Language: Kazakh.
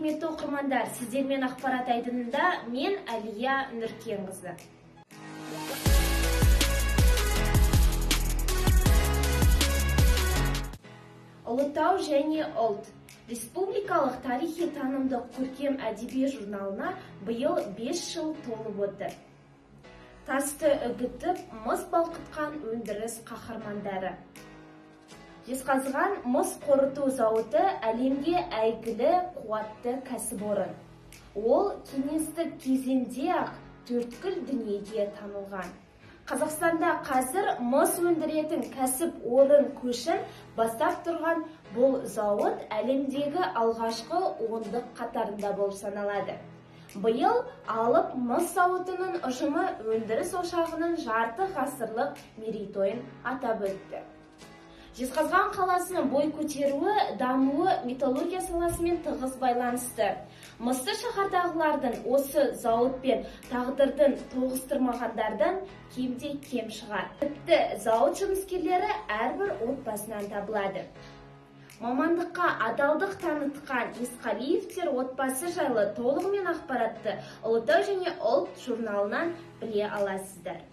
құрметті оқырмандар, сіздермен ақпарат айдынында мен Әлия Нұркенқызы. Ұлытау және ұлт. Республикалық тарихи танымдық көркем әдеби журналына биыл 5 жыл толып отыр. Тасты үгітіп, мыс балқытқан өндіріс қаһармандары. Жезқазған мыс қорыту зауыты әлемге әйгілі қуатты кәсіпорын. Ол кеңестік кезеңде-ақ төрткүл дүниеге танылған. Қазақстанда қазір мыс өндіретін кәсіп орын көшін бастап тұрған бұл зауыт әлемдегі алғашқы 10-дық қатарында болып саналады. Биыл алып мыс зауытының ұжымы өндіріс ошағының жарты ғасырлық мерейтойын атап өтті. Жезқазған қаласының бой көтеруі, дамуы металлургия саласымен тығыз байланысты. Мысты шаһардағылардың осы зауытпен тағдырдың тоғыстырмағандардан кемде кем шығар. Тіпті зауыт жұмыскерлері әрбір отбасынан табылады. Мамандыққа адалдық танытқан Есқалиевтер отбасы жайлы толығымен ақпаратты Ұлытау және ұлт журналынан біле аласыздар.